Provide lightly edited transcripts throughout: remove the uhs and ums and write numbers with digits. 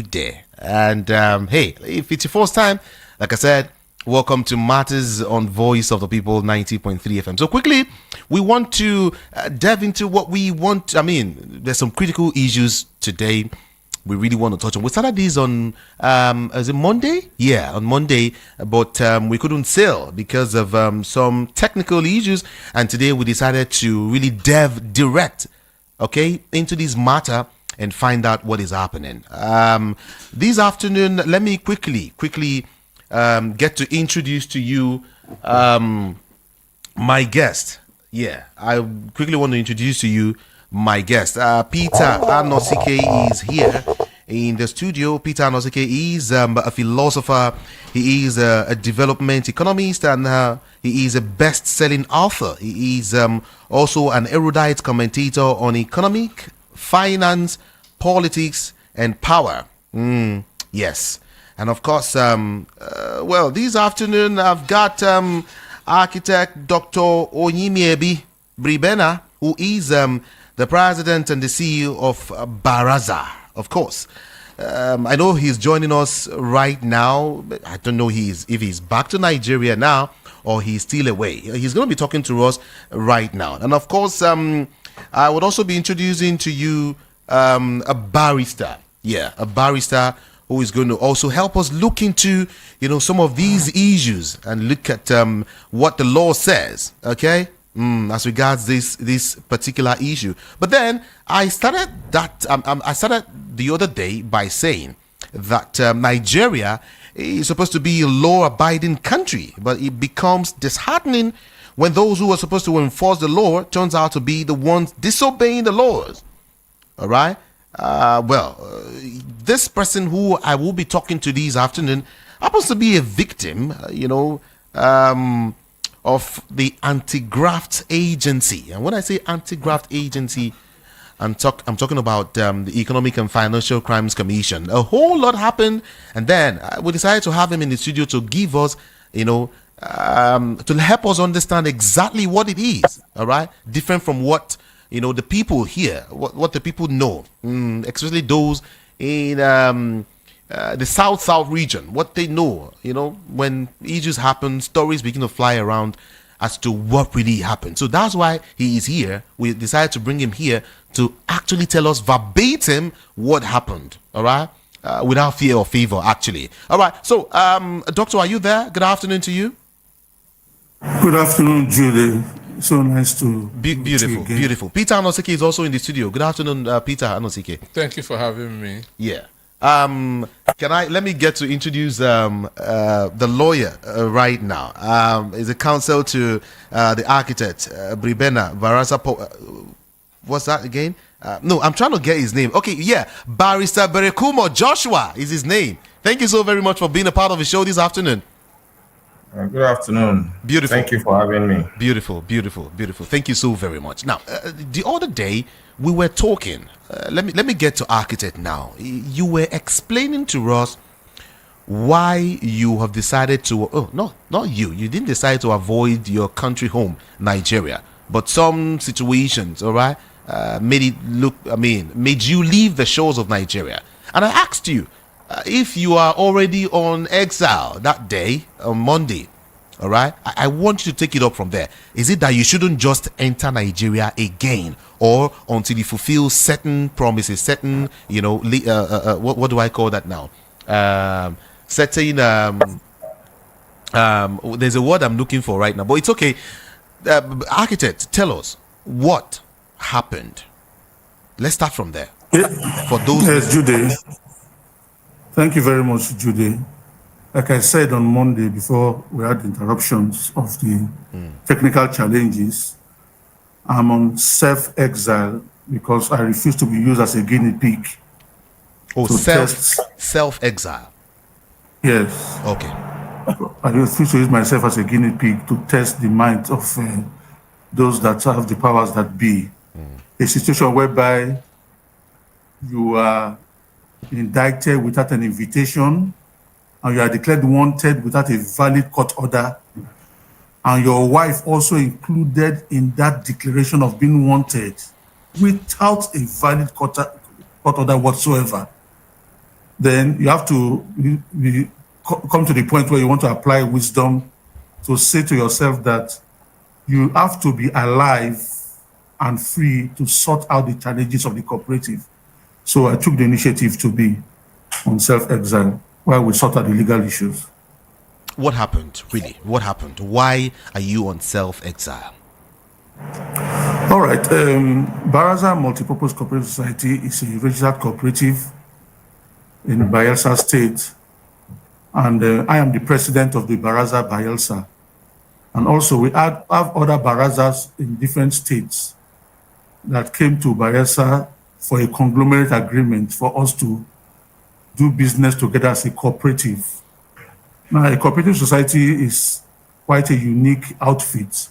there. And hey, if it's your first time, like I said, welcome to Matters on Voice of the People 90.3 FM. So quickly, we want to delve into what we want. I mean, there's some critical issues today we really want to touch on. We started these on is it Monday? Yeah, on Monday, but we couldn't sell because of some technical issues, and today we decided to really delve direct, okay, into this matter and find out what is happening. This afternoon, let me quickly get to introduce to you my guest. Yeah, I quickly want to introduce to you my guest. Peter Anosike is here in the studio. Peter Anosike is a philosopher. He is a development economist, and he is a best-selling author. He is also an erudite commentator on economic, finance, politics, and power. Yes. And of course, well, this afternoon I've got architect Dr. Oyinmiebi Bribena, who is the president and the CEO of Baraza, of course. I know he's joining us right now. But I don't know if he's back to Nigeria now or he's still away. He's going to be talking to us right now. And of course, I would also be introducing to you a barrister. Yeah, a barrister who is going to also help us look into, some of these issues and look at what the law says, okay, as regards this particular issue. But then I started the other day by saying that Nigeria is supposed to be a law-abiding country, but it becomes disheartening when those who are supposed to enforce the law turns out to be the ones disobeying the laws. All right. This person who I will be talking to this afternoon happens to be a victim, of the anti-graft agency. And when I say anti-graft agency, I'm talking about the Economic and Financial Crimes Commission. A whole lot happened, and then we decided to have him in the studio to give us, to help us understand exactly what it is. All right, different from what the people here, what the people know, especially those in the South region, what they know, when issues happen, stories begin to fly around as to what really happened. So that's why he is here. We decided to bring him here to actually tell us verbatim what happened, all right? Without fear or favor, actually. All right, so, Doctor, are you there? Good afternoon to you. Good afternoon, Julie. So nice to beautiful. Peter Anosike is also in the studio. Good afternoon, Peter Anosike. Thank you for having me. Yeah. Let me get to introduce the lawyer right now. Is a counsel to the architect Bribena Baraza. What's that again? No, I'm trying to get his name. Okay, yeah, Barrister Berekumo Joshua is his name. Thank you so very much for being a part of the show this afternoon. Good afternoon. Beautiful. Thank you for having me. Beautiful. Thank you so very much. Now, the other day we were talking. Let me get to architect now. You were explaining to us why you have decided to. Oh no, not you. You didn't decide to avoid your country home, Nigeria, but some situations, all right, made you leave the shores of Nigeria. And I asked you. If you are already on exile that day, on Monday, all right, I want you to take it up from there. Is it that you shouldn't just enter Nigeria again, or until you fulfill certain promises, certain, what do I call that now? Certain, there's a word I'm looking for right now, but it's okay. Architect, tell us what happened. Let's start from there. For those. Yes, Judy. Thank you very much, Judy. Like I said on Monday before we had interruptions of the technical challenges, I'm on self-exile because I refuse to be used as a guinea pig. Oh, self-exile? Yes. Okay. I refuse to use myself as a guinea pig to test the minds of those that have the powers that be. A situation whereby you are indicted without an invitation, and you are declared wanted without a valid court order, and your wife also included in that declaration of being wanted without a valid court order whatsoever. then you have to come to the point where you want to apply wisdom to say to yourself that you have to be alive and free to sort out the challenges of the cooperative. So I took the initiative to be on self-exile while we sort out the legal issues. What happened, really? What happened? Why are you on self-exile? All right. Baraza Multipurpose Cooperative Society is a registered cooperative in Bayelsa State, and I am the president of the Baraza Bayelsa. And also, we have other Barazas in different states that came to Bayelsa for a conglomerate agreement for us to do business together as a cooperative. Now, a cooperative society is quite a unique outfit,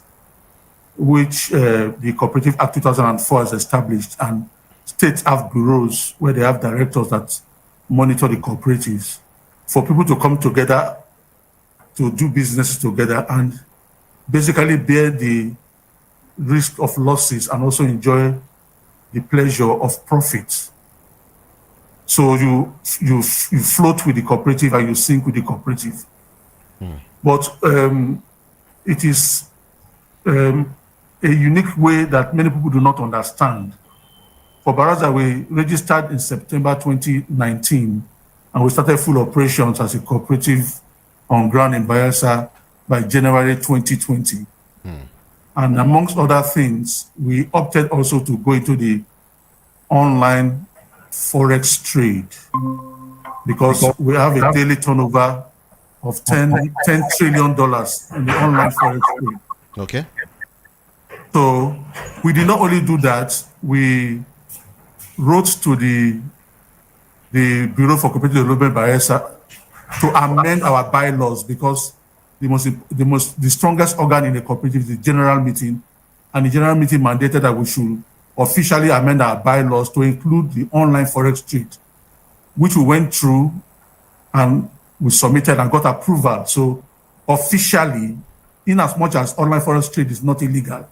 which the Cooperative Act 2004 has established, and states have bureaus where they have directors that monitor the cooperatives for people to come together to do business together and basically bear the risk of losses and also enjoy the pleasure of profits. So you float with the cooperative and you sink with the cooperative. But it is a unique way that many people do not understand. For Baraza, we registered in September 2019, and we started full operations as a cooperative on ground in Bayelsa by January 2020. And amongst other things, we opted also to go into the online forex trade because we have a daily turnover of $10 trillion in the online forex trade. Okay. So we did not only do that, we wrote to the Bureau for Cooperative Development Bayelsa to amend our bylaws because the strongest organ in the cooperative is the general meeting, and the general meeting mandated that we should officially amend our bylaws to include the online forex trade, which we went through and we submitted and got approval. So officially, in as much as online forex trade is not illegal,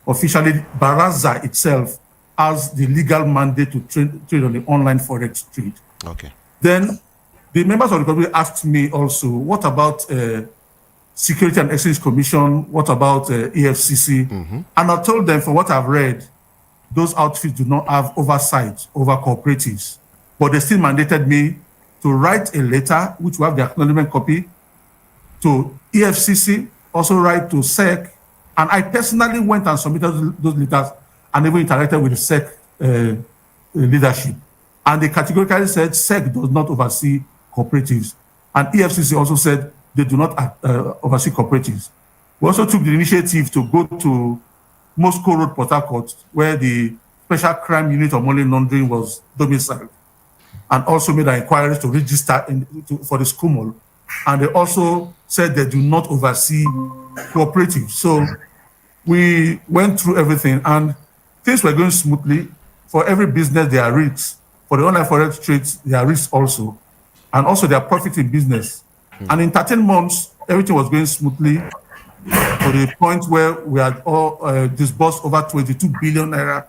officially Baraza itself has the legal mandate to trade on the online forex trade. Okay. Then the members of the committee asked me also, what about Security and Exchange Commission? What about EFCC? And I told them, from what I've read, those outfits do not have oversight over cooperatives, but they still mandated me to write a letter, which we have the acknowledgement copy, to EFCC, also write to SEC, and I personally went and submitted those letters and even interacted with the SEC leadership. And they categorically said SEC does not oversee cooperatives. And EFCC also said they do not oversee cooperatives. We also took the initiative to go to Moscow Road, Port Harcourt, where the Special Crime Unit of Money Laundering was domiciled, and also made an inquiry to register for the SCOMOL. And they also said they do not oversee cooperatives. So we went through everything, and things were going smoothly. For every business, there are risks. For the online forex trades, there are risks also. And also, there are profits in business. And in 13 months, everything was going smoothly to the point where we had all disbursed over 22 billion naira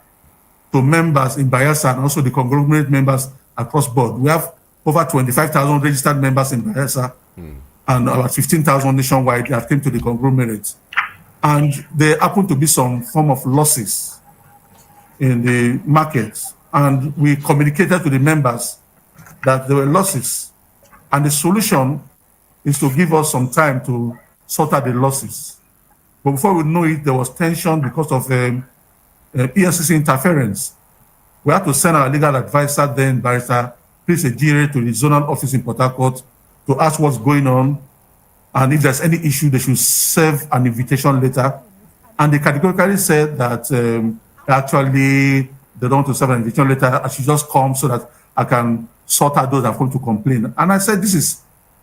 to members in Bayelsa and also the conglomerate members across board. We have over 25,000 registered members in Bayelsa and about 15,000 nationwide that came to the conglomerate. And there happened to be some form of losses in the markets. And we communicated to the members that there were losses. And the solution is to give us some time to sort out the losses. But before we know it, there was tension because of EFCC interference. We had to send our legal advisor then, Barrister Chris Ejire, to the zonal office in Port Harcourt to ask what's going on. And if there's any issue, they should serve an invitation letter. And they categorically said that actually they don't want to serve an invitation letter. I should just come so that I can sort out those that come to complain. And I said, this is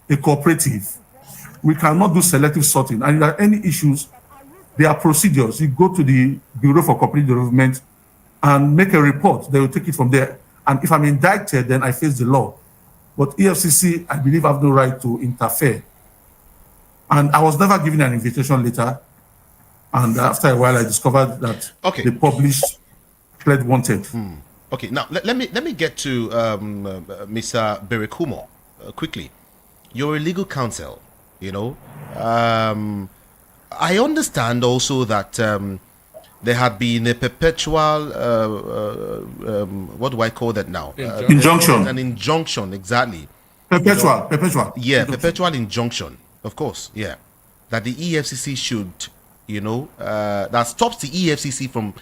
a cooperative. We cannot do selective sorting. And if there are any issues, there are procedures. You go to the Bureau for Cooperative Development and make a report. They will take it from there. And if I'm indicted, then I face the law. But EFCC, I believe, have no right to interfere. And I was never given an invitation letter. And after a while, I discovered that they published Pled Wanted. Okay, now let me get to Mr. Berekumo quickly. You're a legal counsel, you know. I understand also that there had been a perpetual what do I call that now? Injunction. An injunction, exactly. Perpetual. Yeah, perpetual injunction, of course. Yeah, that the EFCC should, that stops the EFCC from,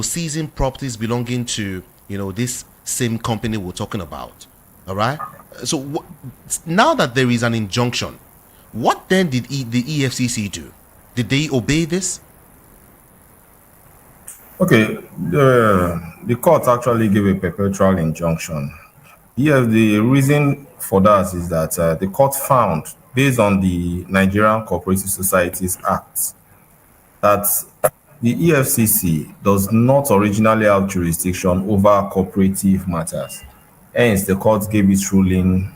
seizing properties belonging to, this same company we're talking about. All right. So now that there is an injunction, what then did the EFCC do? Did they obey this? Okay, the court actually gave a perpetual injunction. Yes, the reason for that is that the court found, based on the Nigerian Cooperative Societies Act, that the EFCC does not originally have jurisdiction over cooperative matters. Hence, the court gave its ruling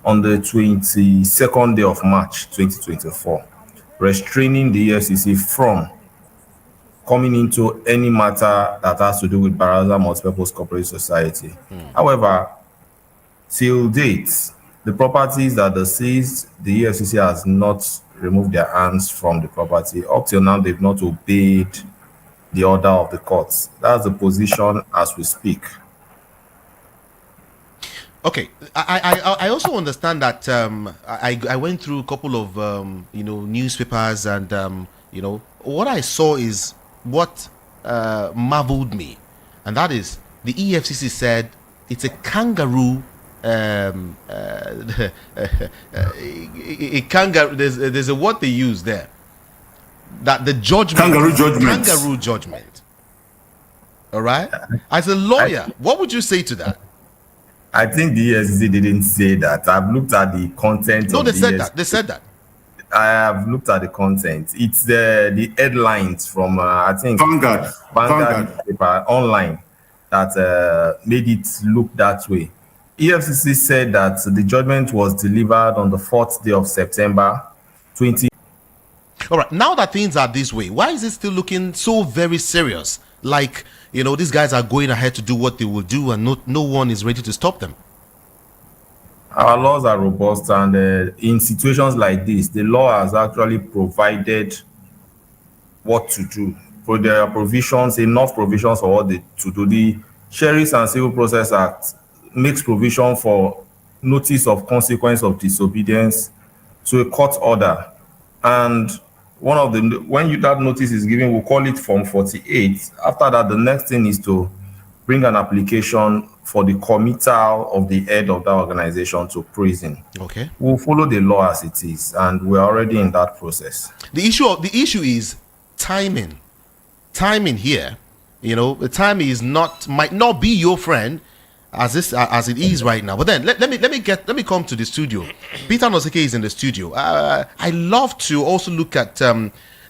on the 22nd day of March 2024, restraining the EFCC from coming into any matter that has to do with Baraza Multipurpose Cooperative Society. However, till date, the properties that they seized, the EFCC has not removed their hands from the property. Up till now, they've not obeyed the order of the courts. That's the position as we speak. Okay, I also understand that I went through a couple of newspapers, and what I saw is what marveled me, and that is the EFCC said it's a kangaroo. A kangaroo. There's a word they use there. That the judgment. Kangaroo judgment. All right. As a lawyer, what would you say to that? I think the EFCC didn't say that. I've looked at the content. No, they said that. They said that. I have looked at the content. It's the headlines from I think Vanguard paper online that made it look that way. EFCC said that the judgment was delivered on the 4th day of September 20. All right. Now that things are this way, why is it still looking so very serious? Like, these guys are going ahead to do what they will do, and no one is ready to stop them. Our laws are robust, and in situations like this, the law has actually provided what to do. For there are provisions, enough provisions for what to do. The Sheriffs and Civil Process Act makes provision for notice of consequence of disobedience to a court order, and when that notice is given, we'll call it Form 48. After that, the next thing is to bring an application for the committal of the head of that organization to prison. Okay. We'll follow the law as it is, and we're already in that process. The issue is timing. Timing here, the time might not be your friend as it is right now. But then let me come to the studio. Peter Nosike is in the studio. I love to also look at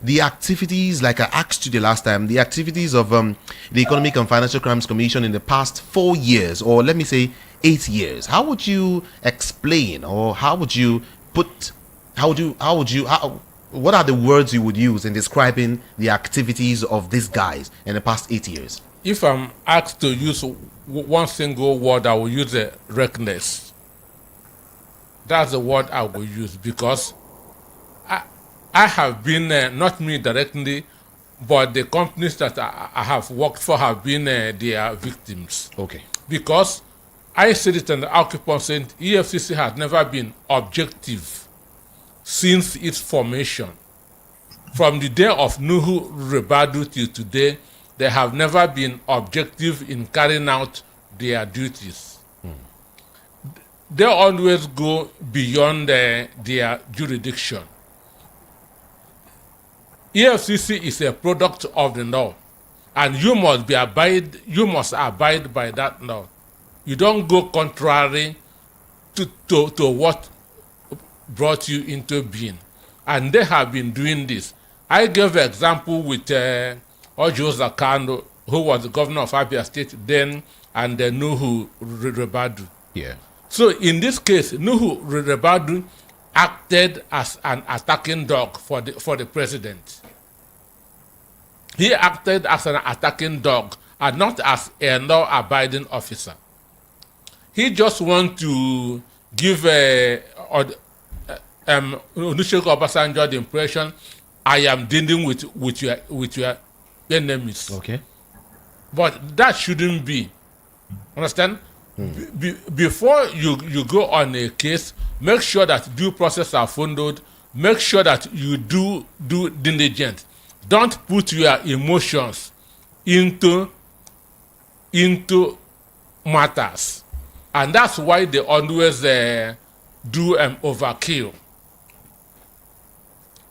the activities, like I asked you the last time, the activities of the Economic and Financial Crimes Commission in the past 4 years, or let me say 8 years. How would you explain, or what are the words you would use in describing the activities of these guys in the past 8 years? If I'm asked to use one single word, I will use reckless. That's the word I will use, because I have been, not me directly, but the companies that I have worked for have been their victims. Okay. Because I said it in the occupancy, EFCC has never been objective since its formation. From the day of Nuhu Rebadu till today, they have never been objective in carrying out their duties. They always go beyond their jurisdiction. EFCC is a product of the law, and you must abide by that law. You don't go contrary to what brought you into being. And they have been doing this. I gave an example with Ojo Zakano, who was the governor of Abia State then, and Nuhu Rebadu. Yeah. So in this case, Nuhu Rebadu acted as an attacking dog for the president. He acted as an attacking dog and not as a law-abiding officer. He just wants to give Olusegun Obasanjo the impression, I am dealing with your enemies. Okay. But that shouldn't be. Understand? Before you go on a case, make sure that due process are followed. Make sure that you do diligence. Don't put your emotions into matters, and that's why they always do overkill.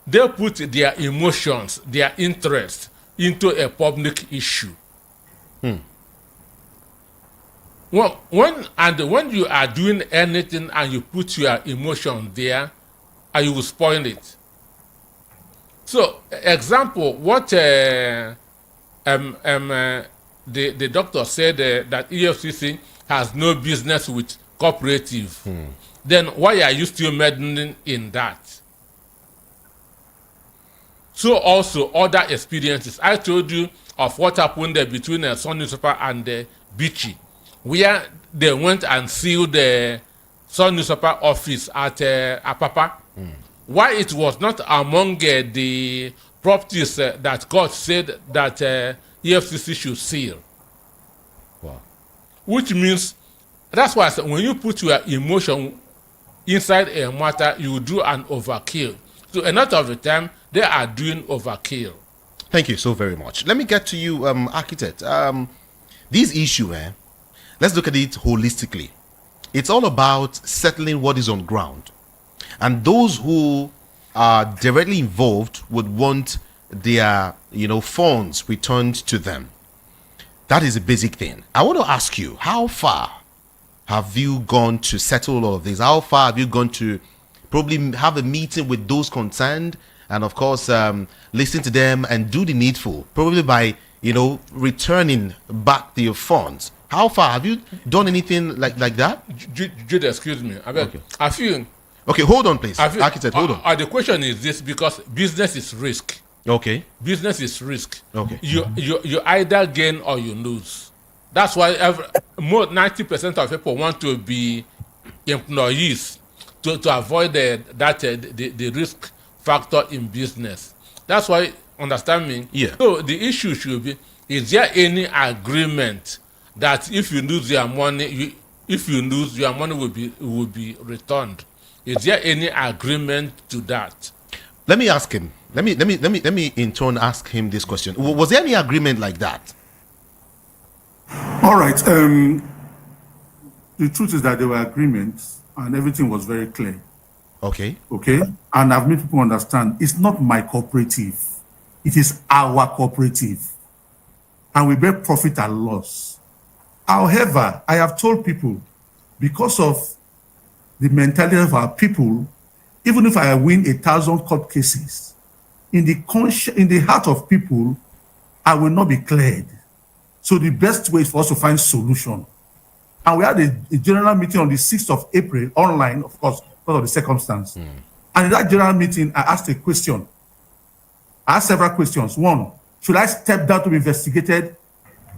They put their emotions, their interest into a public issue. Well, when you are doing anything and you put your emotion there, and you will spoil it. So, example, what the doctor said that EFCC has no business with cooperative. Then why are you still meddling in that? So also other experiences. I told you of what happened between Sun Newspaper and Bichi, where they went and sealed the Sun Newspaper office at Apapa. Why it was not among the properties that God said that EFCC should seal. Wow. Which means, that's why I said, when you put your emotion inside a matter, you do an overkill. So a lot of the time, they are doing overkill. Thank you so very much. Let me get to you, architect. This issue, let's look at it holistically. It's all about settling what is on ground. And those who are directly involved would want their, funds returned to them. That is a basic thing. I want to ask you, how far have you gone to settle all of this? How far have you gone to probably have a meeting with those concerned and, of course, listen to them and do the needful, probably by, returning back your funds? How far have you done anything like that? Jude, excuse me. Okay. I feel. Okay, hold on, please. Architect, hold on. The question is this, because business is risk. Okay. Business is risk. Okay. You either gain or you lose. That's why 90% of people want to be employees to avoid the risk factor in business. That's why, understand me? Yeah. So the issue should be, is there any agreement that if you lose your money, your money will be returned? Is there any agreement to that? Let me ask him. Let me in turn ask him this question. Was there any agreement like that? All right. The truth is that there were agreements and everything was very clear. Okay. Okay. And I've made people understand it's not my cooperative. It is our cooperative. And we bear profit and loss. However, I have told people, because of the mentality of our people, even if I win 1,000 court cases, in the heart of people, I will not be cleared. So the best way is for us to find solution. And we had a general meeting on the 6th of April, online, of course, because of the circumstance. And in that general meeting, I asked a question. I asked several questions. One, should I step down to be investigated?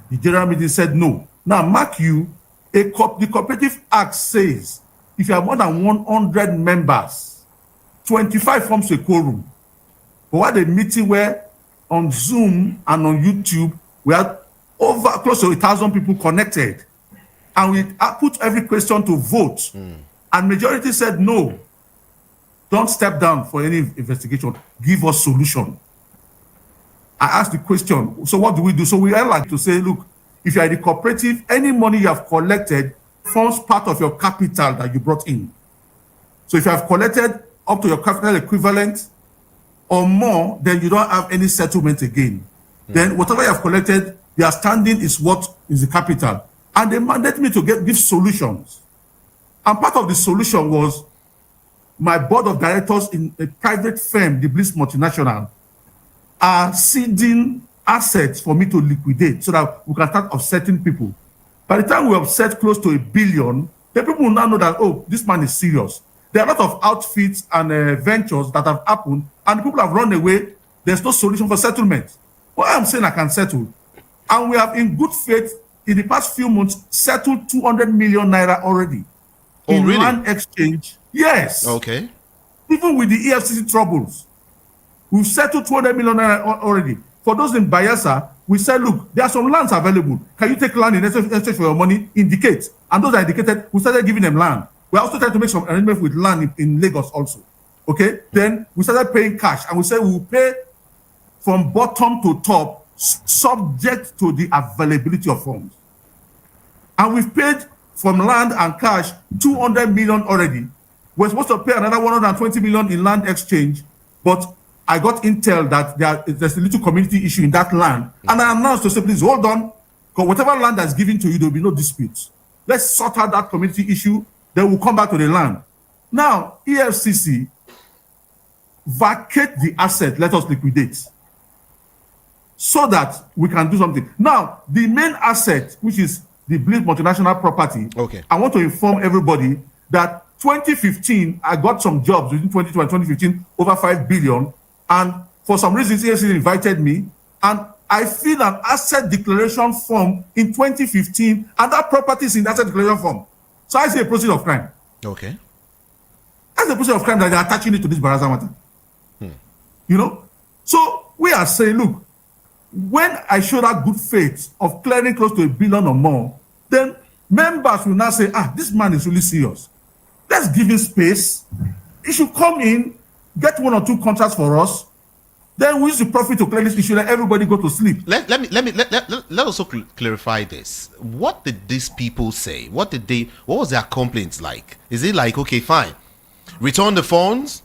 The general meeting said no. Now, mark you, the Cooperative Act says, if you have more than 100 members, 25 forms a quorum. But we had a meeting where on Zoom and on YouTube, we had over close to 1,000 people connected. And we put every question to vote. And majority said no. Don't step down for any investigation. Give us solution. I asked the question, so what do we do? So we are like to say, look, if you are the cooperative, any money you have collected forms part of your capital that you brought in. So if you have collected up to your capital equivalent or more, then you don't have any settlement again. Then whatever you have collected, their standing is what is the capital. And they mandated me to give solutions. And part of the solution was my board of directors in a private firm, the Bliss Multinational, are seeding assets for me to liquidate so that we can start offsetting people. By the time we offset close to $1 billion, the people will now know that, oh, this man is serious. There are a lot of outfits and ventures that have happened, and the people have run away. There's no solution for settlement. Well, I'm saying I can settle. And we have, in good faith, in the past few months, settled 200 million naira already. Oh, in really? land exchange. Yes. Okay. Even with the EFCC troubles, we've settled 200 million naira already. For those in Bayelsa, we said, look, there are some lands available. Can you take land in exchange for your money? Indicate. And those are indicated, we started giving them land. We're also trying to make some arrangements with land in Lagos also. Okay? Then we started paying cash, and we said we will pay from bottom to top, subject to the availability of funds. And we've paid from land and cash 200 million already. We're supposed to pay another 120 million in land exchange, but I got intel that there's a little community issue in that land. And I announced to say, please hold on, because whatever land that's given to you, there'll be no disputes. Let's sort out that community issue, then we'll come back to the land. Now, EFCC, vacate the asset, let us liquidate, so that we can do something. Now, the main asset, which is the Bliss multinational property, okay, I want to inform everybody that 2015, I got some jobs within 2012 and 2015, over 5 billion. And for some reasons, EFCC invited me, and I filled an asset declaration form in 2015, and that property is in the asset declaration form. So I say a process of crime. Okay. That's the process of crime that they're attaching it to this Baraza matter. You know? So we are saying, look, when I show that good faith of clearing close to 1 billion or more, then members will now say, this man is really serious. Let's give him space. He should come in, get 1 or 2 contracts for us. Then we use the profit to clear this issue, let everybody go to sleep. Let also clarify this. What did these people say? What was their complaints like? Is it like, okay, fine, return the funds,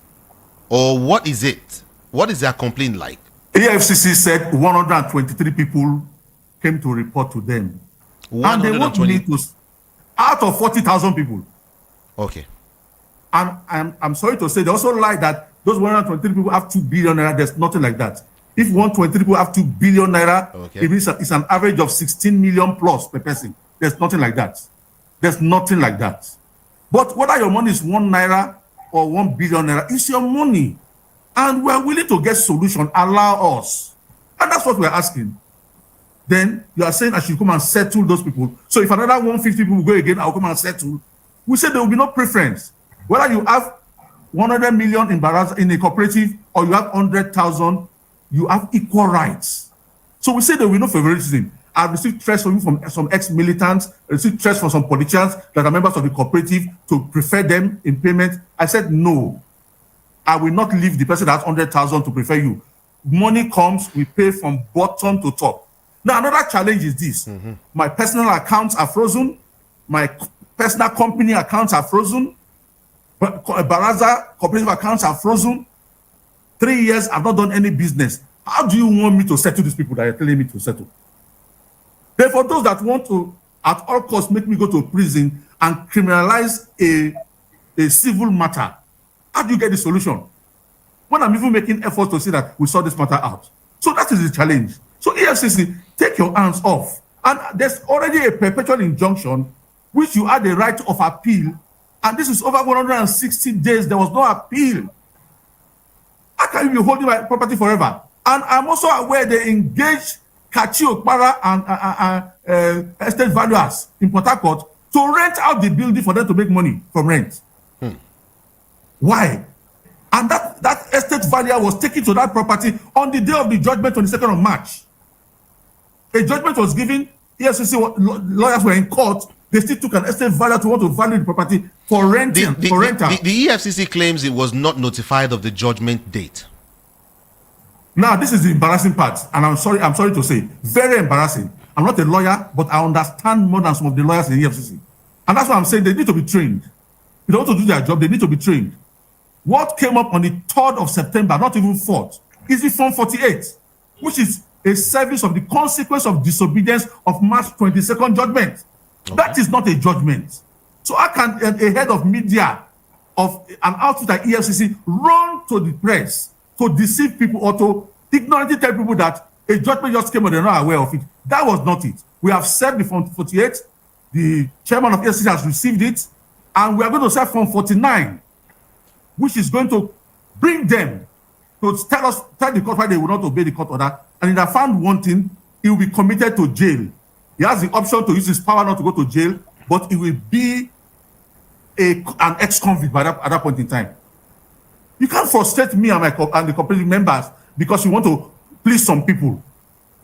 or what is it? What is their complaint like? EFCC said 123 people came to report to them. And they want me to, out of 40,000 people. Okay. And I'm sorry to say, they also lied that those 123 people have 2 billion naira. There's nothing like that. If 123 people have 2 billion naira, okay, it means it's an average of 16 million plus per person. There's nothing like that. There's nothing like that. But whether your money is 1 naira or 1 billion naira, it's your money. And we're willing to get solution, allow us. And that's what we're asking. Then you are saying I should come and settle those people. So if another 150 people go again, I'll come and settle. We said there will be no preference. Whether you have 100 million in Baraza, in a cooperative, or you have 100,000, you have equal rights. So we say there will be no favoritism. I've received threats from some ex-militants, received threats from some politicians that are members of the cooperative to prefer them in payment. I said, no, I will not leave the person that has 100,000 to prefer you. Money comes, we pay from bottom to top. Now, another challenge is this. My personal accounts are frozen. My personal company accounts are frozen. Baraza Cooperative accounts are frozen. 3 years, I've not done any business. How do you want me to settle these people that are telling me to settle? Then for those that want to, at all costs, make me go to prison and criminalize a civil matter, how do you get the solution? When I'm even making efforts to see that we sort this matter out. So that is the challenge. So EFCC, take your hands off. And there's already a perpetual injunction, which you had the right of appeal. And this is over 160 days. There was no appeal. How can you be holding my property forever? And I'm also aware they engaged Kachi Okpara and estate valuers in Port Harcourt to rent out the building for them to make money from rent. Why? And that estate valuer was taken to that property on the day of the judgment, 22nd of March. A judgment was given. EFCC lawyers were in court. They still took an estate valuer to want to value the property for renting. The EFCC claims it was not notified of the judgment date. Now, this is the embarrassing part, and I'm sorry to say, very embarrassing. I'm not a lawyer, but I understand more than some of the lawyers in the EFCC. And that's why I'm saying they need to be trained. If they want to do their job, they need to be trained. What came up on the 3rd of September, not even 4th, is the Form 48, which is a service of the consequence of disobedience of March 22nd judgment. Okay. That is not a judgment. So how can a head of media of an outfit like EFCC run to the press to deceive people or to ignorantly tell people that a judgment just came and they're not aware of it? That was not it. We have served the Form 48. The chairman of EFCC has received it. And we are going to serve Form 49, which is going to bring them to tell the court why they will not obey the court order. And if they are found wanting, he will be committed to jail. He has the option to use his power not to go to jail, but he will be an ex-convict at that point in time. You can't frustrate me and the cooperative members because you want to please some people.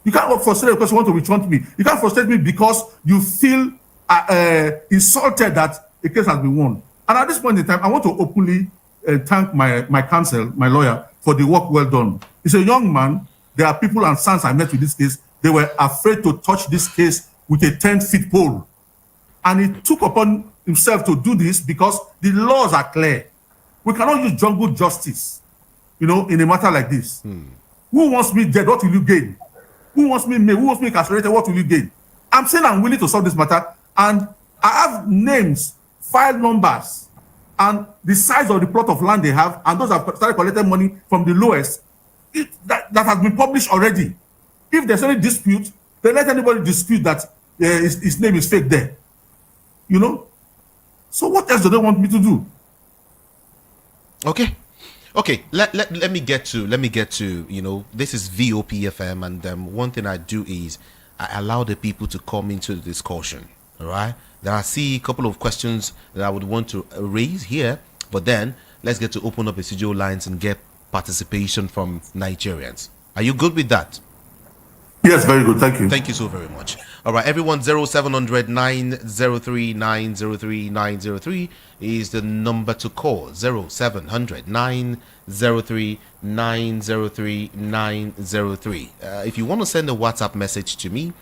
You can't frustrate because you want to retaunt me. You can't frustrate me because you feel insulted that a case has been won. And at this point in time, I want to openly thank my counsel, my lawyer, for the work well done. He's a young man. There are people and sons I met with this case. They were afraid to touch this case with a 10-foot pole. And he took upon himself to do this because the laws are clear. We cannot use jungle justice, in a matter like this. Who wants me dead? What will you gain? Who wants me incarcerated? What will you gain? I'm saying I'm willing to solve this matter, and I have names, file numbers, and the size of the plot of land they have, and those have started collecting money from the lowest. That has been published already. If there's any dispute, then let anybody dispute that his name is fake there. So what else do they want me to do? Okay. Let me get to this is VOPFM, and one thing I do is I allow the people to come into the discussion. All right. There I see a couple of questions that I would want to raise here, but then let's get to open up the studio lines and get participation from Nigerians. Are you good with that? Yes, very good. Thank you. Thank you so very much. All right, everyone, 0700 903 903 903 is the number to call. 0700 903 903 903. If you want to send a WhatsApp message to me,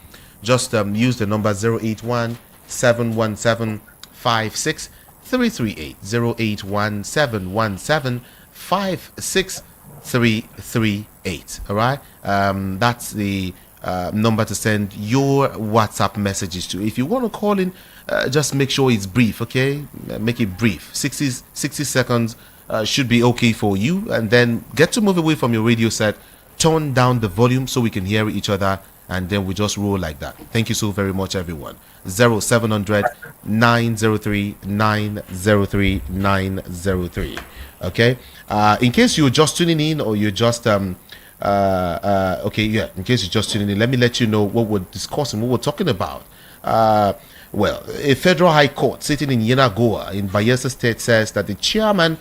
just use the number 081 717 56338. 081 717 56338. All right, that's the number to send your WhatsApp messages to. If you want to call in, just make sure it's brief, okay? Make it brief. 60 seconds should be okay for you, and then get to move away from your radio set, turn down the volume so we can hear each other, and then we just roll like that. Thank you so very much, everyone. 0700 903 903 903. Okay, in case you're just tuning in, or you're just in case you're just tuning in, let me let you know what we're discussing, what we're talking about. Well, a federal high court sitting in Yenagoa in Bayelsa State says that the chairman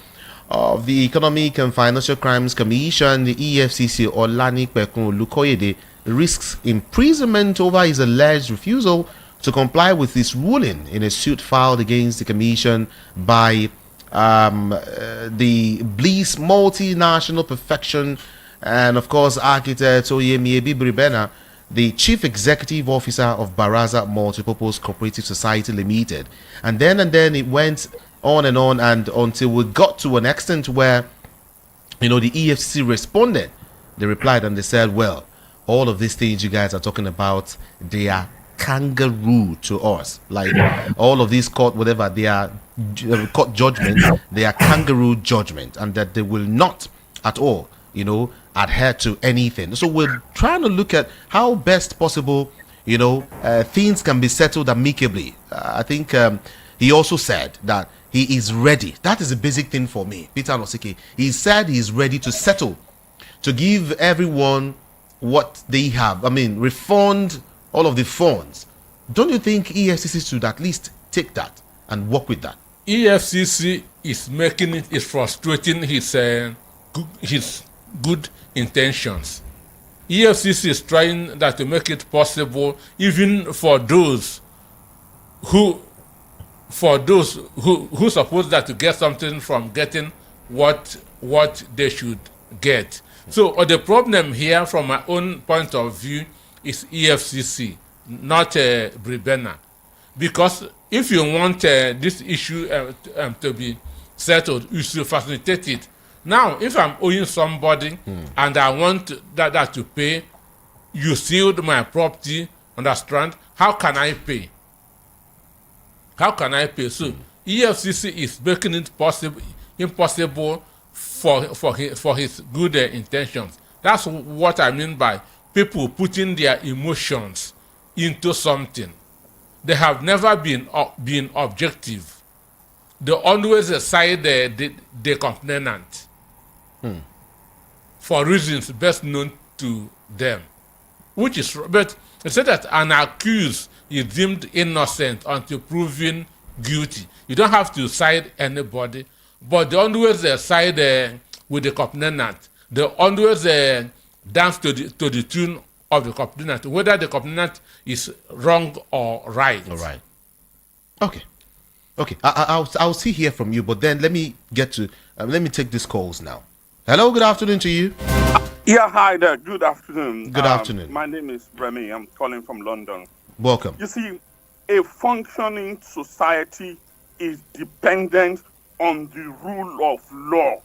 of the Economic and Financial Crimes Commission, the EFCC, Olanipekun Olukoyede, risks imprisonment over his alleged refusal to comply with this ruling in a suit filed against the commission by the Bliss Multinational Perfection and, of course, architect Oyinmiebi Bribena, the chief executive officer of Baraza Multipurpose Cooperative Society Limited. And then it went on, and until we got to an extent where, the EFCC responded. They replied and they said, well, all of these things you guys are talking about, they are kangaroo to us. Like all of these court, whatever, they are court judgments, they are kangaroo judgment, and that they will not at all, adhere to anything. So we're trying to look at how best possible, things can be settled amicably. I think he also said that he is ready. That is a basic thing for me. Peter Anosike, he said he is ready to settle, to give everyone what they have. I mean, refund all of the funds. Don't you think EFCC should at least take that and work with that? EFCC is making it, is frustrating his good intentions. EFCC is trying that to make it possible even for those who suppose that to get something from getting what they should get. So the problem here from my own point of view is EFCC, not Bribena. Because if you want this issue to be settled, you should facilitate it. Now, if I'm owing somebody and I want that to pay, you sealed my property, understand? How can I pay? How can I pay? So EFCC is making it impossible for his good intentions. That's what I mean by people putting their emotions into something. They have never been objective. They always side the complainant for reasons best known to them. which is, but it said that an accused is deemed innocent until proven guilty. You don't have to side anybody, but they always side with the complainant. They always dance to the tune of the complainant, whether the complainant is wrong or right. All right. Okay. Okay. I'll see here from you, but then let me get to let me take these calls now. Hello. Good afternoon to you. Yeah, hi there. Good afternoon. Good afternoon. My name is Remy. I'm calling from London. Welcome. You see, a functioning society is dependent on the rule of law.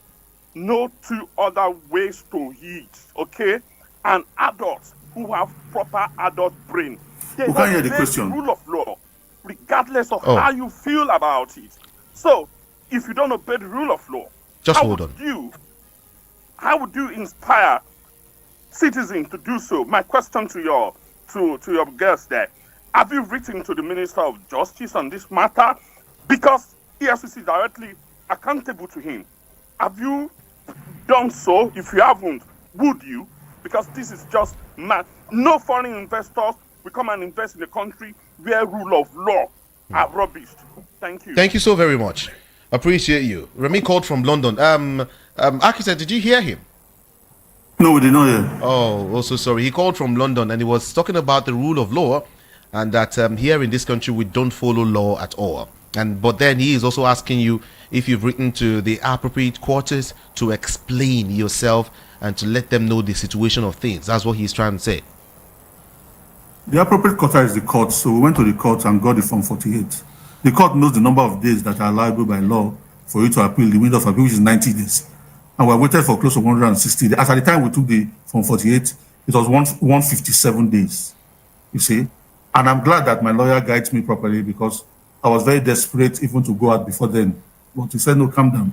No two other ways to eat, okay? And adults who have proper adult brain, they We can't hear the obey question. rule of law, regardless of how you feel about it. So, if you don't obey the rule of law, Just hold on. How would you inspire citizens to do so? My question to your guest there: have you written to the Minister of Justice on this matter? Because EFCC is directly accountable to him. Have you done so? If you haven't, would you? Because this is just mad. No foreign investors will come and invest in the country where rule of law are rubbished. Thank you. Thank you so very much. Appreciate you. Remy called from London. Architect, did you hear him? No, we did not hear. Oh, also sorry. He called from London and he was talking about the rule of law and that here in this country we don't follow law at all. But then he is also asking you if you've written to the appropriate quarters to explain yourself and to let them know the situation of things. That's what he's trying to say. The appropriate quarter is the court, so we went to the court and got the Form 48. The court knows the number of days that are allowable by law for you to appeal, the window of appeal, which is 90 days. And we waited for close to 160 days. As at the time we took the Form 48, it was 157 days, you see. And I'm glad that my lawyer guides me properly because I was very desperate even to go out before then. But he said, no, calm down.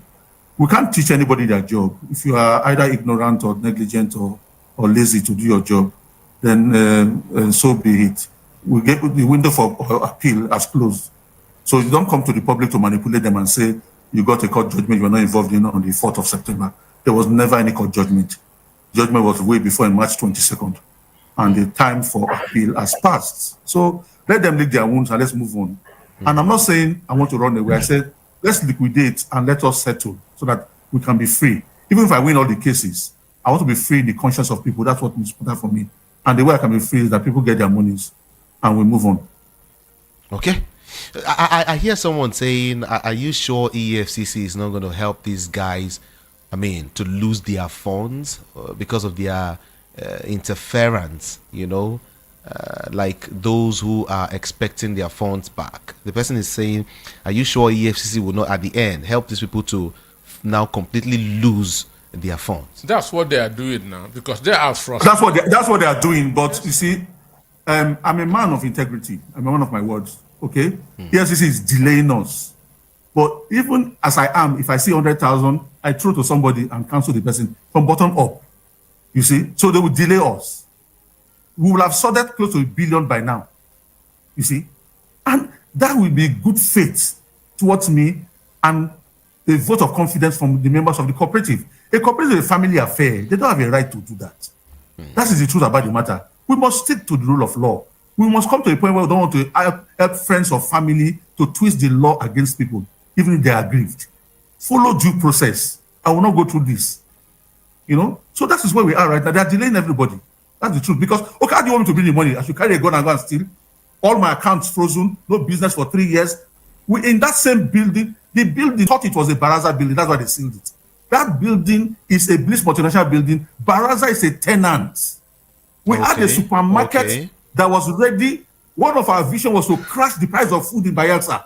We can't teach anybody their job. If you are either ignorant or negligent or lazy to do your job, then so be it. We get the window for appeal as closed. So you don't come to the public to manipulate them and say you got a court judgment you were not involved in on the 4th of September. There was never any court judgment. Judgment was way before in March 22nd. And the time for appeal has passed. So let them lick their wounds and let's move on. And I'm not saying I want to run away. I said, let's liquidate and let us settle so that we can be free. Even if I win all the cases, I want to be free in the conscience of people. That's what is important for me. And the way I can be free is that people get their monies and we move on. Okay. I hear someone saying, are you sure EFCC is not going to help these guys, to lose their funds because of their interference, like those who are expecting their funds back? The person is saying, are you sure EFCC will not at the end help these people to now completely lose their funds? That's what they are doing now because they are frustrated. That's what they are doing. But you see, I'm a man of integrity. I'm a man of my words. Okay, EFCC is delaying us. But even as I am, if I see 100,000, I throw to somebody and cancel the person from bottom up. You see, so they will delay us. We will have sorted close to $1 billion by now. You see, and that will be good faith towards me and a vote of confidence from the members of the cooperative. A cooperative is a family affair. They don't have a right to do that. That is the truth about the matter. We must stick to the rule of law. We must come to a point where we don't want to help friends or family to twist the law against people, even if they are aggrieved. Follow due process. I will not go through this. So that is where we are right now. They are delaying everybody. That's the truth. Because, okay, how do you want me to bring the money? I should carry a gun and go and steal? All my accounts frozen, no business for 3 years. We in that same building, the building thought it was a Baraza building. That's why they sealed it. That building is a Bliss multinational building. Baraza is a tenant. We had a supermarket that was ready. One of our vision was to crash the price of food in Bayelsa.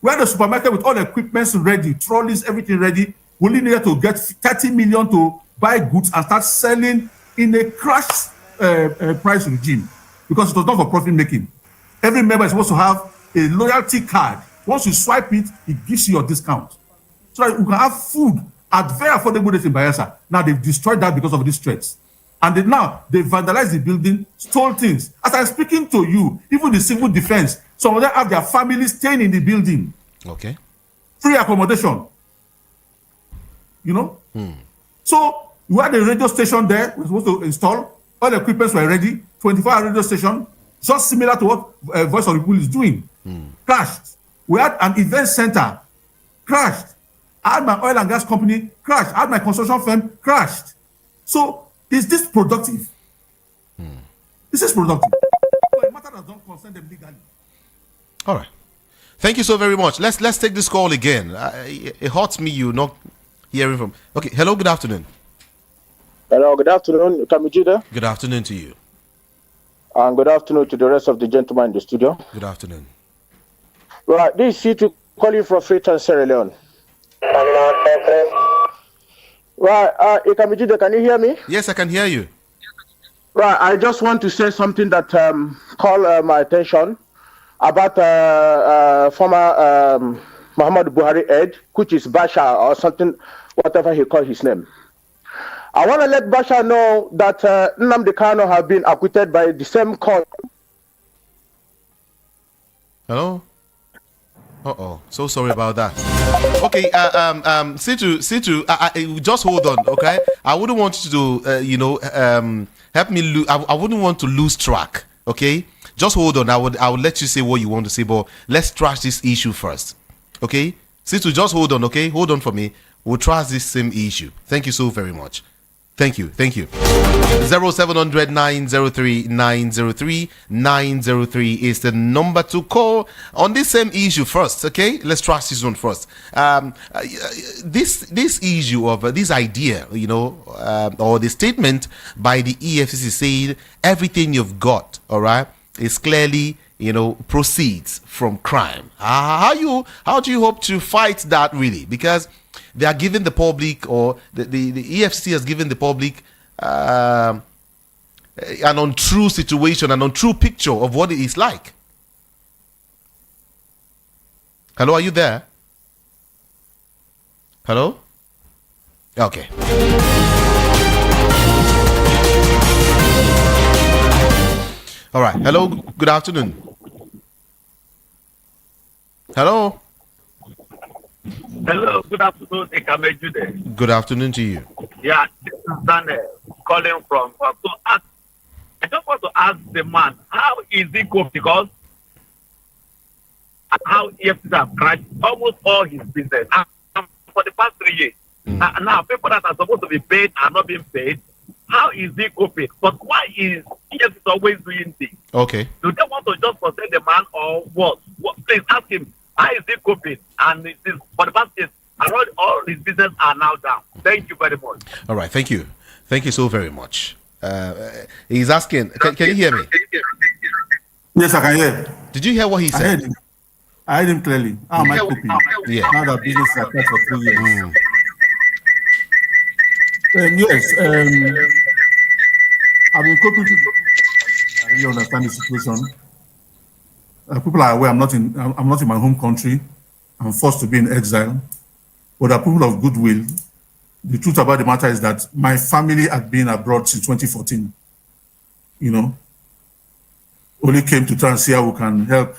We had a supermarket with all the equipments ready, trolleys, everything ready. We only needed to get 30 million to buy goods and start selling in a crash price regime because it was not for profit making. Every member is supposed to have a loyalty card. Once you swipe it, it gives you your discount. So that you can have food at very affordable rates in Bayelsa. Now they've destroyed that because of these threats. And they vandalized the building, stole things. As I'm speaking to you, even the civil defense, some of them have their families staying in the building. Okay. Free accommodation. So we had a radio station there we're supposed to install. All equipments were ready. 24-hour radio station, just similar to what Voice of the People is doing. Crashed. We had an event center. Crashed. I had my oil and gas company. Crashed. I had my construction firm. Crashed. So is this productive? This is productive. But a matter that don't concern them legally. All right. Thank you so very much. Let's take this call again. It hurts me you not hearing from. Okay. Hello. Good afternoon. Hello. Good afternoon, Kamijide. Good afternoon to you. And good afternoon to the rest of the gentlemen in the studio. Good afternoon. Right. This is C2 calling from Freetown, Sierra Leone. Right. Kamijide, can you hear me? Yes, I can hear you. Right. I just want to say something that called my attention about former Muhammad Buhari aide, which is Bashar or something, whatever he called his name. I want to let Bashar know that Nnamdi Kanu have been acquitted by the same court. Hello? So sorry about that. Okay, Situ, just hold on, okay? I wouldn't want you to, help me. I wouldn't want to lose track, okay? Just hold on. I would let you say what you want to say, but let's trash this issue first, okay? Situ, just hold on, okay? Hold on for me. We'll trash this same issue. Thank you so very much. Thank you. 0700 903 903 903 is the number to call on this same issue first. Okay, let's trash this one first. This issue of this idea, or the statement by the EFCC saying everything you've got, all right, is clearly proceeds from crime. How do you hope to fight that really? Because they are giving the public, or the EFCC has given the public an untrue situation, an untrue picture of what it is like. Hello, are you there? Hello? Okay. All right. Hello, good afternoon. Hello? Hello, good afternoon, Ekamejude. Good afternoon to you. Yeah, this is Daniel calling from. I just want to ask the man, how is he coping? Because how EFCC have crashed almost all his business for the past 3 years. Now, people that are supposed to be paid are not being paid. How is he coping? But why is EFCC always doing this? Okay. Do they want to just protect the man or what? Please ask him. How is he coping? And it is, for the past years, all his business are now down. Thank you very much. All right, thank you. Thank you so very much. He's asking, can you hear me? Yes, I can hear. Did you hear what he said? I heard him clearly. How am I coping? Yeah. Now that business is apart for 3 years. Yes, I've been coping. I really understand the situation. People are aware I'm not in my home country. I'm forced to be in exile. But the people of goodwill. The truth about the matter is that my family had been abroad since 2014. Only came to try and see how we can help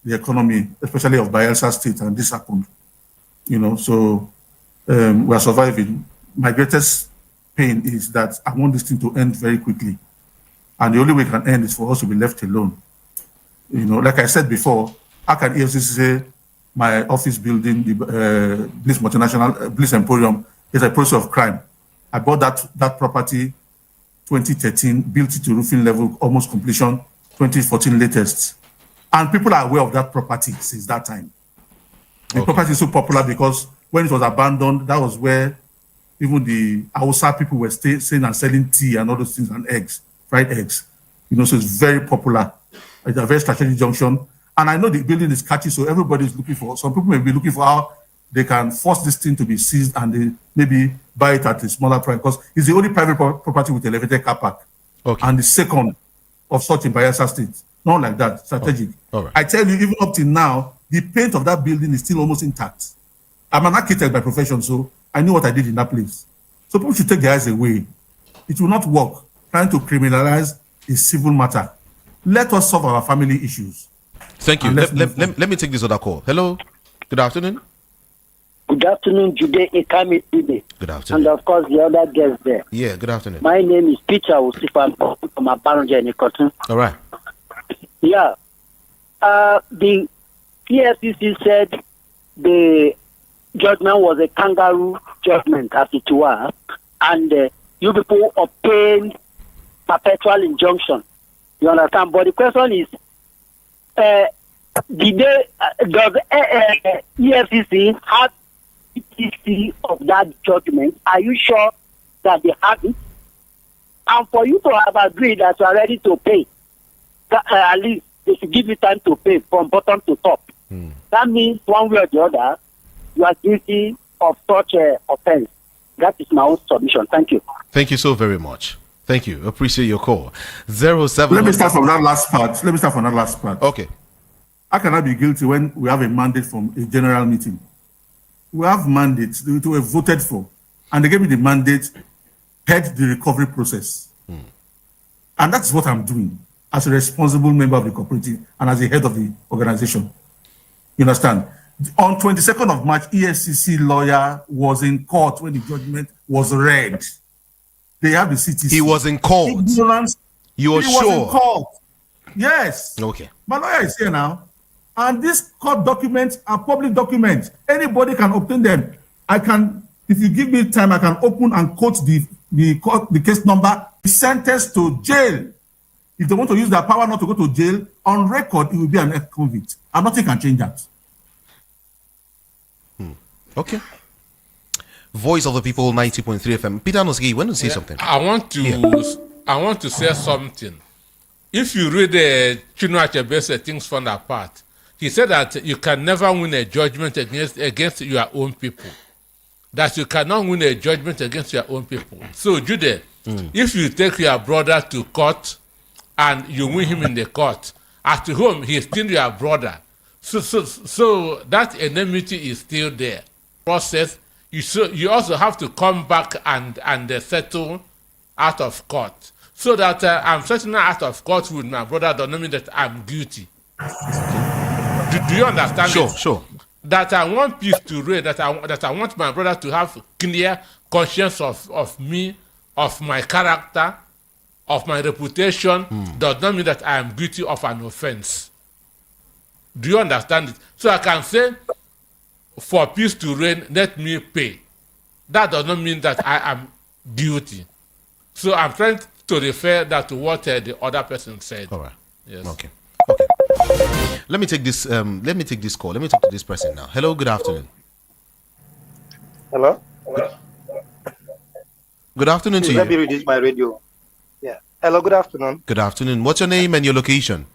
the economy, especially of Bayelsa State, and this happened. So we are surviving. My greatest pain is that I want this thing to end very quickly, and the only way it can end is for us to be left alone. Like I said before, how can EFCC say my office building, the Bliss Multinational, Bliss Emporium, is a process of crime? I bought that property 2013, built it to roofing level, almost completion, 2014 latest. And people are aware of that property since that time. The property is so popular because when it was abandoned, that was where even the Hausa people were staying and selling tea and all those things, and eggs, fried eggs. So it's very popular. It's a very strategic junction. And I know the building is catchy, so everybody's looking for, some people may be looking for how they can force this thing to be seized and they maybe buy it at a smaller price, because it's the only private property with elevated car park. And the second of such in Bayelsa State. Not like that, strategic. Right. I tell you, even up till now, the paint of that building is still almost intact. I'm an architect by profession, so I know what I did in that place. So people should take their eyes away. It will not work. Trying to criminalize a civil matter. Let us solve our family issues. Thank you. Let me take this other call. Hello. Good afternoon. Good afternoon, Jude Ikami today. Good afternoon. And of course, the other guests there. Yeah, good afternoon. My name is Peter Osifa from Abaranja in Ikoton. All right. Yeah. The EFCC said the judgment was a kangaroo judgment, as it were, and you people obtained perpetual injunction. You understand? But the question is, does EFCC have EFCC of that judgment? Are you sure that they have it? And for you to have agreed that you are ready to pay, at least they should give you time to pay from bottom to top. That means one way or the other, you are guilty of such offense. That is my own submission. Thank you. Thank you so very much. Thank you. Appreciate your call. 07. Let me start from that last part. Okay. How can I be guilty when we have a mandate from a general meeting? We have mandates that we voted for, and they gave me the mandate, head the recovery process. And that's what I'm doing as a responsible member of the cooperative and as the head of the organization. You understand? On 22nd of March, EFCC lawyer was in court when the judgment was read. They have the CTC. He was in court. Ignorance. You are He sure? was in court. Yes. Okay. My lawyer is here now. And these court documents are public documents. Anybody can obtain them. I can, if you give me time, I can open and quote the case number. Sentenced to jail. If they want to use their power not to go to jail, on record, it will be an ex-convict. And nothing can change that. Okay. Voice of the People, 90.3 FM. Peter Nosgi, when you say something? I want to say something. If you read Chinua Achebe Things Fall Apart, he said that you can never win a judgment against your own people. That you cannot win a judgment against your own people. So, Jude, if you take your brother to court and you win him in the court, at home he is still your brother. So that enmity is still there. Process. You also have to come back and settle out of court. So that I'm settling out of court with my brother does not mean that I'm guilty. Do you understand? Sure. That I want peace to reign, that I want my brother to have clear conscience of me, of my character, of my reputation, does not mean that I am guilty of an offense. Do you understand it? So I can say, for peace to reign, let me pay. That does not mean that I am guilty. So I'm trying to refer that to what the other person said. All right. Yes. Okay. Let me take this. Let me take this call. Let me talk to this person now. Hello. Good afternoon. Hello. Good afternoon to you. Let me reduce my radio. Yeah. Hello. Good afternoon. Good afternoon. What's your name and your location?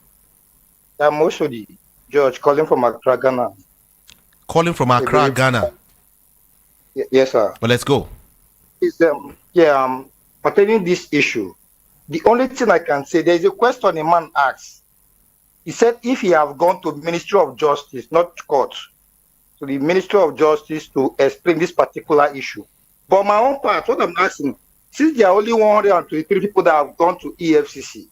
I'm Oshodi George, calling from Accra, Ghana. Calling from Accra, Ghana. Yes, sir. Well, let's go. Pertaining this issue, the only thing I can say, there is a question a man asked. He said if he have gone to Ministry of Justice, not court, to the Ministry of Justice to explain this particular issue. But my own part, what I'm asking, since there are only 123 people that have gone to EFCC,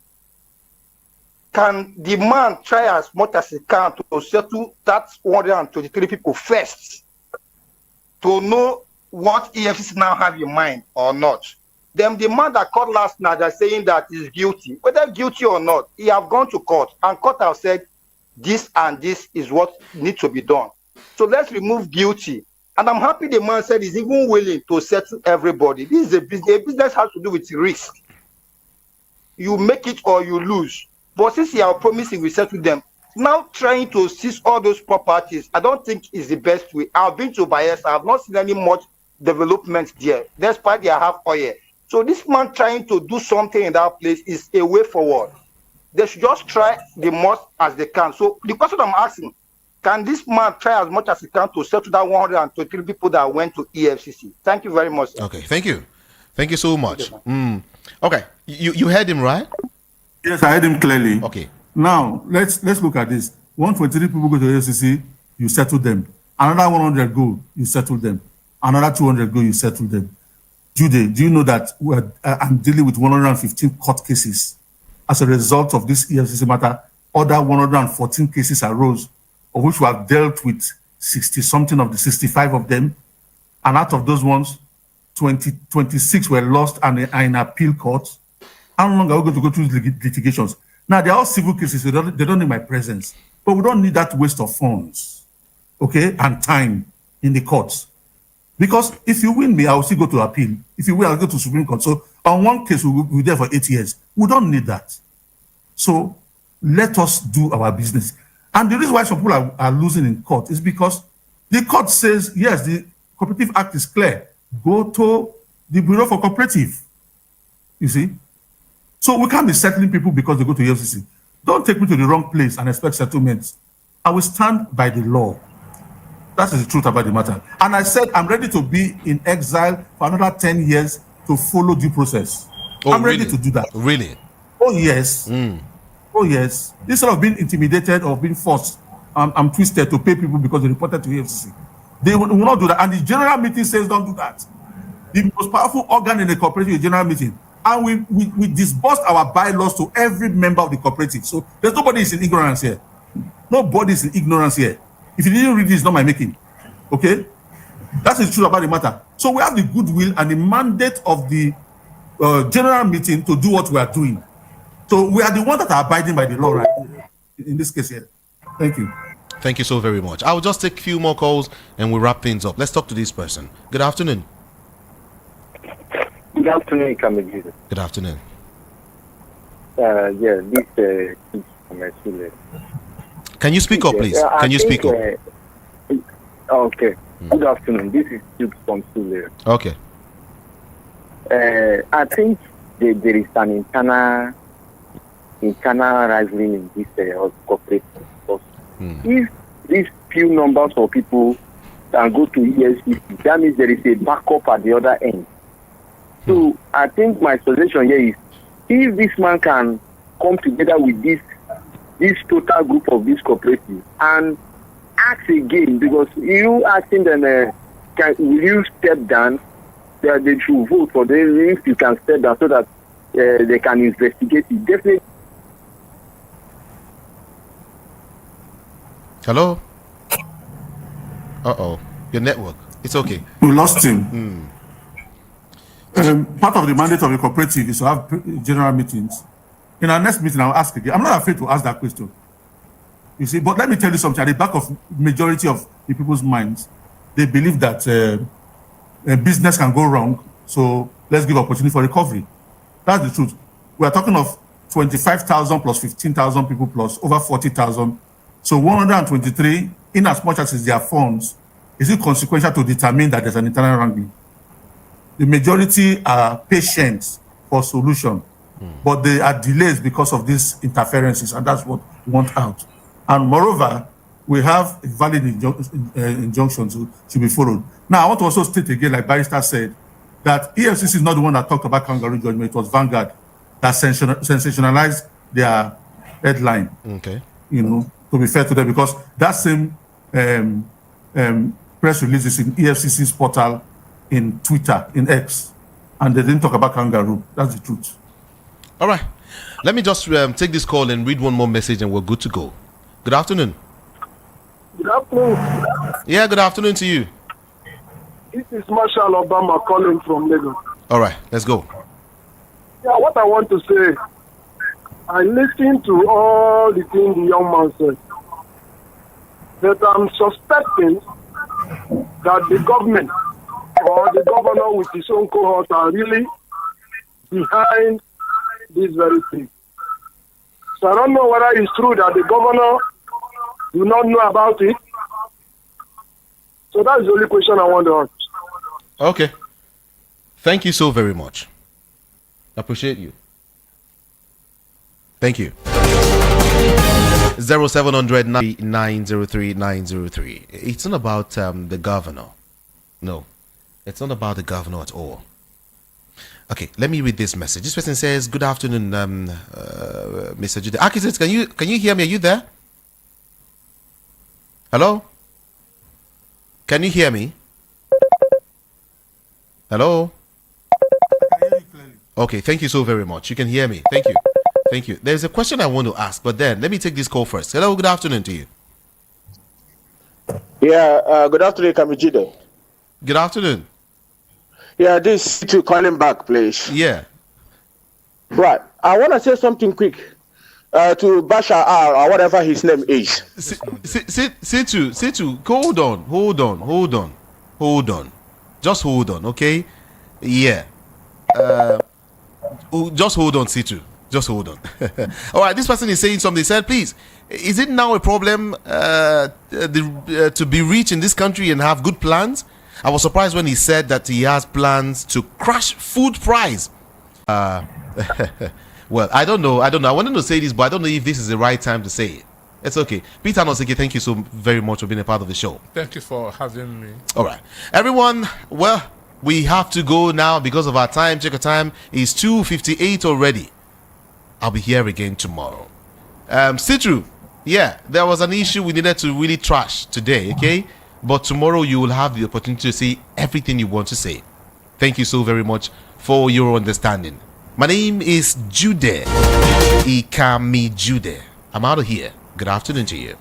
can the man try as much as he can to settle that 123 people first to know what EFCC now have in mind or not? Then the man that called last night, they're saying that he's guilty. Whether guilty or not, he have gone to court, and court have said this and this is what needs to be done. So let's remove guilty. And I'm happy the man said he's even willing to settle everybody. This is a business. A business has to do with risk. You make it or you lose. But since you are promising we settle them, now trying to seize all those properties, I don't think is the best way. I've been to Bayelsa. I have not seen any much development there, despite they have oil. So this man trying to do something in that place is a way forward. They should just try the most as they can. So the question I'm asking, can this man try as much as he can to settle that 123 people that went to EFCC? Thank you very much, sir. Okay, thank you. Thank you so much. Okay, you heard him, right? Yes, I heard him clearly. Okay. Now, let's look at this. 123 people go to EFCC, you settle them. Another 100 go, you settle them. Another 200 go, you settle them. Jude, do you know that I'm dealing with 115 court cases? As a result of this EFCC matter, other 114 cases arose, of which we have dealt with 60 something of the 65 of them. And out of those ones, 26 were lost and are in appeal courts. How long are we going to go through litigations? Now, they're all civil cases. They don't need my presence. But we don't need that waste of funds, okay, and time in the courts. Because if you win me, I will still go to appeal. If you win, I'll go to Supreme Court. So on one case, we'll be there for 8 years. We don't need that. So let us do our business. And the reason why some people are losing in court is because the court says, yes, the Cooperative Act is clear. Go to the Bureau for Cooperative. You see? So we can't be settling people because they go to EFCC. Don't take me to the wrong place and expect settlements. I will stand by the law. That is the truth about the matter. And I said I'm ready to be in exile for another 10 years to follow due process. I'm ready to do that. Really? Oh, yes. Oh, yes. Instead of being intimidated or being forced, I'm twisted to pay people because they reported to EFCC. They will not do that. And the general meeting says don't do that. The most powerful organ in the cooperative is the general meeting. And we disbursed our bylaws to every member of the cooperative. So there's nobody is in ignorance here. Nobody is in ignorance here. If you didn't read this, it's not my making. Okay? That's the truth about the matter. So we have the goodwill and the mandate of the general meeting to do what we are doing. So we are the ones that are abiding by the law, right? In this case here. Thank you. Thank you so very much. I will just take a few more calls and we'll wrap things up. Let's talk to this person. Good afternoon. Good afternoon, Kamil. Good afternoon. This is from Can you speak up, please? Can you speak up? Okay. Good afternoon. This is Duke from Sule. Okay. I think there is an internal rivalry in this cooperative. If these few numbers of people can go to EFCC, that means there is a backup at the other end. So I think my suggestion here is, if this man can come together with this total group of this cooperative and ask again, because you asking them, will you step down? They should vote for them if you can step down so that they can investigate it. Definitely. Hello? Uh-oh. Your network. It's okay. We lost him. Part of the mandate of the cooperative is to have general meetings. In our next meeting, I'll ask again. I'm not afraid to ask that question. You see, but let me tell you something. At the back of majority of the people's minds, they believe that business can go wrong. So let's give opportunity for recovery. That's the truth. We are talking of 25,000 plus 15,000 people plus over 40,000. So 123, in as much as it's their funds, is it consequential to determine that there's an internal wrangling? The majority are patient for solution, but there are delays because of these interferences, and that's what we want out. And moreover, we have a valid injunction to be followed. Now, I want to also state again, like Barrister said, that EFCC is not the one that talked about kangaroo judgment. It was Vanguard that sensationalized their headline. Okay. You know, to be fair to them, because that same press release is in EFCC's portal, in Twitter, in X, and they didn't talk about kangaroo. That's the truth. All right. Let me just take this call and read one more message and we're good to go. Good afternoon. Good afternoon. Yeah, good afternoon to you. This is Marshall Obama calling from Lagos. All right, let's go. Yeah, what I want to say, I listened to all the things the young man said, but I'm suspecting that the government or the governor with his own cohort are really behind this very thing. So I don't know whether it's true that the governor do not know about it. So that's the only question I want to ask. Okay. Thank you so very much. Appreciate you. Thank you. 0700 903 903. It's not about the governor. No, it's not about the governor at all. Okay, let me read this message. This person says, "Good afternoon, Mr. Jude. Architect, can you hear me? Are you there? Hello? Can you hear me? Hello? Okay, thank you so very much. You can hear me. Thank you. Thank you. There's a question I want to ask, but then let me take this call first. Hello, good afternoon to you. Yeah, good afternoon, Kamijide. Good afternoon. Yeah, this to calling back, please. Yeah. Right. I want to say something quick to Bashar R or whatever his name is. Situ, hold on. Just hold on, okay? Yeah. Just hold on, Situ. Just hold on. All right, this person is saying something. He said, please, is it now a problem to be rich in this country and have good plans? I was surprised when he said that he has plans to crash food price. Well, I don't know. I wanted to say this, but I don't know if this is the right time to say it. It's okay. Peter Noseke, thank you so very much for being a part of the show. Thank you for having me. All right. Everyone, well, we have to go now because of our time. Check our time. It's 2:58 already. I'll be here again tomorrow. Citru, yeah, there was an issue we needed to really trash today, okay? But tomorrow you will have the opportunity to say everything you want to say. Thank you so very much for your understanding. My name is Jude Ikami Jude. I'm out of here. Good afternoon to you.